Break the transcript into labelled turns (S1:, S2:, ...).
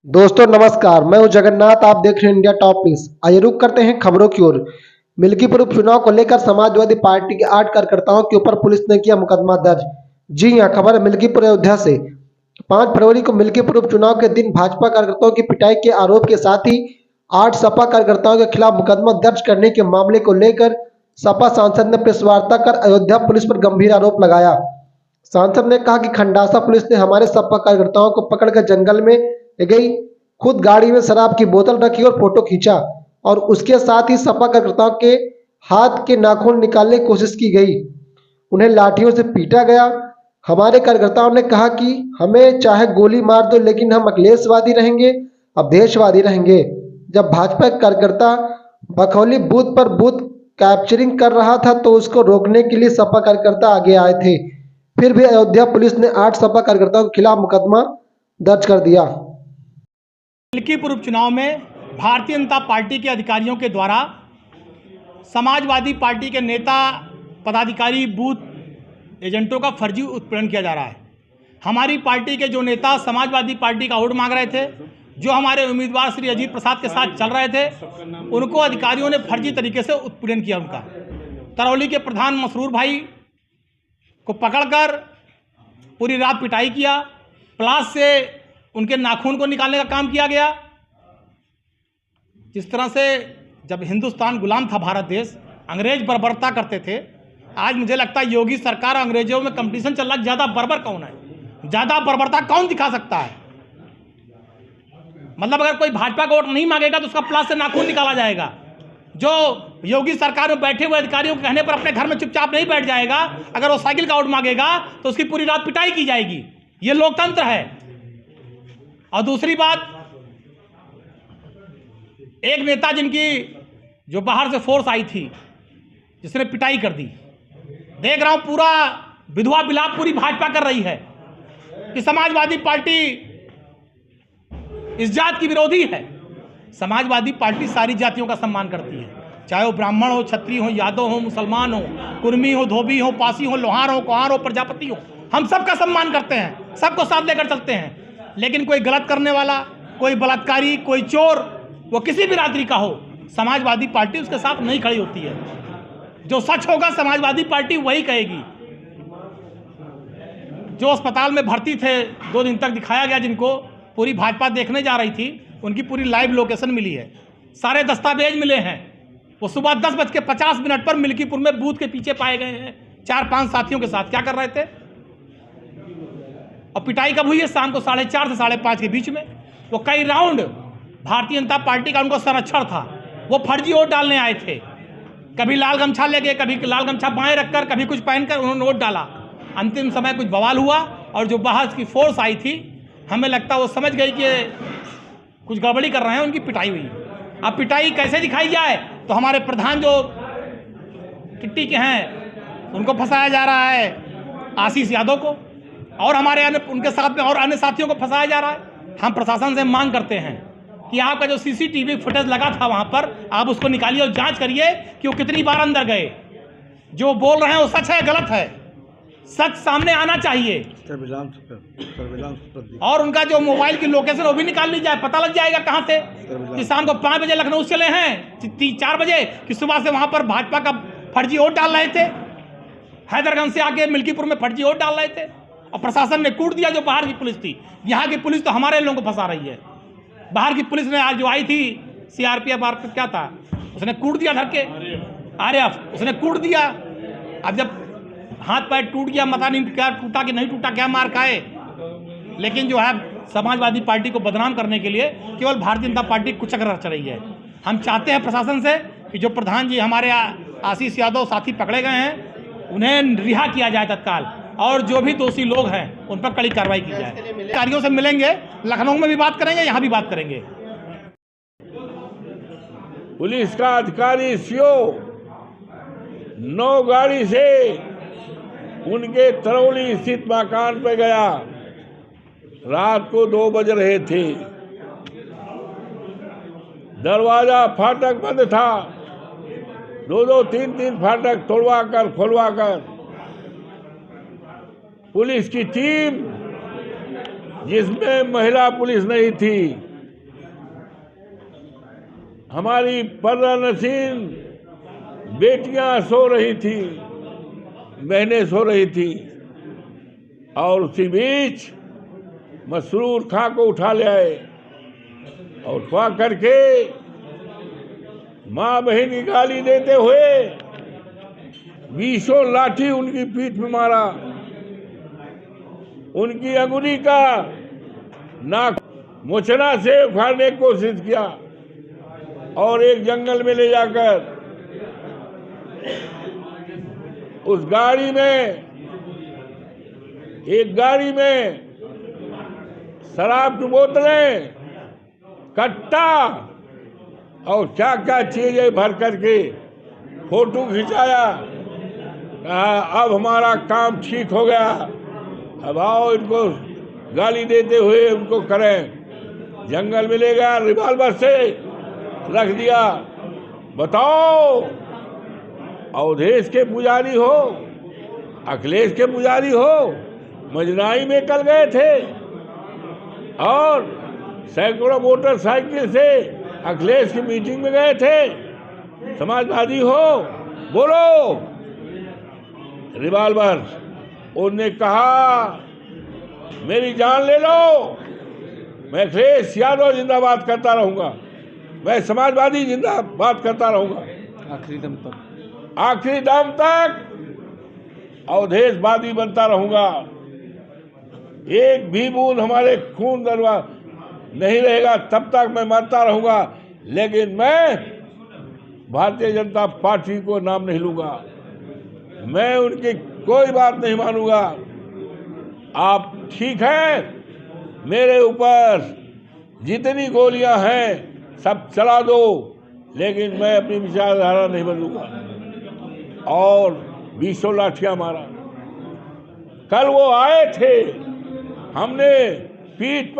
S1: दोस्तों नमस्कार, मैं हूं जगन्नाथ। आप देख रहे हैं इंडिया टॉप न्यूज। आइए रुक करते हैं खबरों की ओर। मिल्कीपुर उपचुनाव को लेकर समाजवादी पार्टी के 8 कार्यकर्ताओं के ऊपर पुलिस ने किया मुकदमा दर्ज। जी हां, खबर है मिल्कीपुर अयोध्या से। 5 फरवरी को मिल्कीपुर उपचुनाव के दिन भाजपा कार्यकर्ताओं की पिटाई के आरोप के साथ ही 8 सपा कार्यकर्ताओं के खिलाफ मुकदमा दर्ज करने के मामले को लेकर सपा सांसद ने प्रेस वार्ता कर अयोध्या पुलिस पर गंभीर आरोप लगाया। सांसद ने कहा कि खंडासा पुलिस ने हमारे सपा कार्यकर्ताओं को पकड़कर जंगल में ले गई, खुद गाड़ी में शराब की बोतल रखी और फोटो खींचा और उसके साथ ही सपा कार्यकर्ताओं के हाथ के नाखून निकालने की कोशिश की गई। उन्हें लाठियों से पीटा गया। हमारे कार्यकर्ताओं ने कहा कि हमें चाहे गोली मार दो, लेकिन हम अखिलेशवादी रहेंगे, अवधेशवादी रहेंगे। जब भाजपा कार्यकर्ता बखौली बूथ पर बूथ कैप्चरिंग कर रहा था तो उसको रोकने के लिए सपा कार्यकर्ता आगे आए थे। फिर भी अयोध्या पुलिस ने 8 सपा कार्यकर्ताओं के खिलाफ मुकदमा दर्ज कर दिया।
S2: मिल्कीपुर उपचुनाव में भारतीय जनता पार्टी के अधिकारियों के द्वारा समाजवादी पार्टी के नेता, पदाधिकारी, बूथ एजेंटों का फर्जी उत्पीड़न किया जा रहा है। हमारी पार्टी के जो नेता समाजवादी पार्टी का वोट मांग रहे थे, जो हमारे उम्मीदवार श्री अजीत प्रसाद के साथ चल रहे थे, उनको अधिकारियों ने फर्जी तरीके से उत्पीड़न किया। उनका तरौली के प्रधान मसरूर भाई को पकड़कर पूरी रात पिटाई किया, प्लास से उनके नाखून को निकालने का काम किया गया। जिस तरह से जब हिंदुस्तान गुलाम था, भारत देश, अंग्रेज बर्बरता करते थे, आज मुझे लगता है योगी सरकार अंग्रेजों में कंपटीशन चल रहा है, ज़्यादा बर्बर कौन है, ज़्यादा बर्बरता कौन दिखा सकता है। मतलब अगर कोई भाजपा का वोट नहीं मांगेगा तो उसका प्लास से नाखून निकाला जाएगा। जो योगी सरकार में बैठे हुए अधिकारियों के कहने पर अपने घर में चुपचाप नहीं बैठ जाएगा, अगर वो साइकिल का वोट मांगेगा तो उसकी पूरी रात पिटाई की जाएगी। ये लोकतंत्र है। और दूसरी बात, एक नेता जिनकी जो बाहर से फोर्स आई थी, जिसने पिटाई कर दी, देख रहा हूं पूरा विधवा विलाप पूरी भाजपा कर रही है कि समाजवादी पार्टी इस जात की विरोधी है। समाजवादी पार्टी सारी जातियों का सम्मान करती है, चाहे वो ब्राह्मण हो, क्षत्रिय हो, यादव हो, मुसलमान हो, कुर्मी हो, धोबी हो, पासी हो, लोहार हो, कुहार हो, प्रजापति हो, हम सबका सम्मान करते हैं, सबको साथ लेकर चलते हैं। लेकिन कोई गलत करने वाला, कोई बलात्कारी, कोई चोर, वो किसी भी रात्रि का हो, समाजवादी पार्टी उसके साथ नहीं खड़ी होती है। जो सच होगा समाजवादी पार्टी वही कहेगी। जो अस्पताल में भर्ती थे, 2 दिन तक दिखाया गया, जिनको पूरी भाजपा देखने जा रही थी, उनकी पूरी लाइव लोकेशन मिली है, सारे दस्तावेज मिले हैं। वो सुबह 10:50 पर मिल्कीपुर में बूथ के पीछे पाए गए हैं 4-5 साथियों के साथ। क्या कर रहे थे? और पिटाई कब हुई है? शाम को 4:30 से 5:30 के बीच में। वो कई राउंड भारतीय जनता पार्टी का उनको संरक्षण था, वो फर्जी वोट डालने आए थे। कभी लाल गमछा लेके, कभी लाल गमछा बाएं रखकर, कभी कुछ पहनकर उन्होंने वोट डाला। अंतिम समय कुछ बवाल हुआ और जो बाहर की फोर्स आई थी, हमें लगता वो समझ गई कि कुछ गड़बड़ी कर रहे हैं, उनकी पिटाई हुई। अब पिटाई कैसे दिखाई जाए? तो हमारे प्रधान जो किट्टी के हैं उनको फंसाया जा रहा है, आशीष यादव को, और हमारे अन्य उनके साथ में और अन्य साथियों को फंसाया जा रहा है। हम प्रशासन से मांग करते हैं कि आपका जो सीसीटीवी फुटेज लगा था वहाँ पर, आप उसको निकालिए और जांच करिए कि वो कितनी बार अंदर गए। जो बोल रहे हैं वो सच है, गलत है, सच सामने आना चाहिए। और उनका जो मोबाइल की लोकेशन वो भी निकाल ली जाए, पता लग जाएगा कहाँ थे कि शाम को 5 बजे लखनऊ चले हैं, 4 बजे कि सुबह से वहाँ पर भाजपा का फर्जी वोट डाल रहे थे, हैदरगंज से आके मिल्कीपुर में फर्जी वोट डाल रहे थे। और प्रशासन ने कूट दिया। जो बाहर की पुलिस थी, यहाँ की पुलिस तो हमारे लोगों को फंसा रही है। बाहर की पुलिस ने आज जो आई थी, सीआरपीएफ क्या था, उसने कूट दिया, धर के आरएफ उसने कूट दिया। अब जब हाथ पैर टूट गया, पता नहीं क्या टूटा कि नहीं टूटा, क्या मार खाए, लेकिन जो है समाजवादी पार्टी को बदनाम करने के लिए केवल भारतीय जनता पार्टी कुचक रच रही है। हम चाहते हैं प्रशासन से कि जो प्रधान जी हमारे आशीष यादव साथी पकड़े गए हैं, उन्हें रिहा किया जाए तत्काल, और जो भी दोषी लोग हैं उन पर कड़ी कार्रवाई की जाए। अधिकारियों से मिलेंगे, लखनऊ में भी बात करेंगे, यहाँ भी बात करेंगे।
S3: पुलिस का अधिकारी सीओ 9 गाड़ी से उनके तरौली स्थित मकान पर गया। रात को 2 बज रहे थे, दरवाजा फाटक बंद था, 2-2, 3-3 फाटक तोड़वा कर खोलवा कर पुलिस की टीम, जिसमें महिला पुलिस नहीं थी, हमारी पर्दा नसीन बेटियां सो रही थी, बहनें सो रही थी, और उसी बीच मसरूर खां को उठा ले आए और उठवा करके माँ बहन की गाली देते हुए 20 लाठी उनकी पीठ में मारा, उनकी अंगुली का नाक मोचना से उखाड़ने की कोशिश किया और एक जंगल में ले जाकर उस गाड़ी में, एक गाड़ी में शराब की बोतलें, कट्टा और क्या क्या चीजें भर करके फोटो खिंचाया। कहा अब हमारा काम ठीक हो गया, अब आओ इनको गाली देते हुए उनको करें। जंगल में ले गया, रिवाल्वर से रख दिया। बताओ, अवधेश के पुजारी हो, अखिलेश के पुजारी हो, मजनाई में कल गए थे और सैकड़ों मोटरसाइकिल से अखिलेश की मीटिंग में गए थे। समाजवादी हो, बोलो। रिवाल्वर, उन्होंने कहा मेरी जान ले लो, मैं अखिलेश यादव जिंदाबाद करता रहूंगा, मैं समाजवादी जिंदाबाद करता रहूंगा आखिरी दम तक अवधेशवादी बनता रहूंगा। एक भी बूंद हमारे खून दरवा नहीं रहेगा तब तक मैं मरता रहूंगा, लेकिन मैं भारतीय जनता पार्टी को नाम नहीं लूंगा, मैं उनकी कोई बात नहीं मानूंगा। आप ठीक है, मेरे ऊपर जितनी गोलियां हैं सब चला दो, लेकिन मैं अपनी विचारधारा नहीं बदलूंगा। और 20 लाठियां मारा। कल वो आए थे, हमने पीठ पर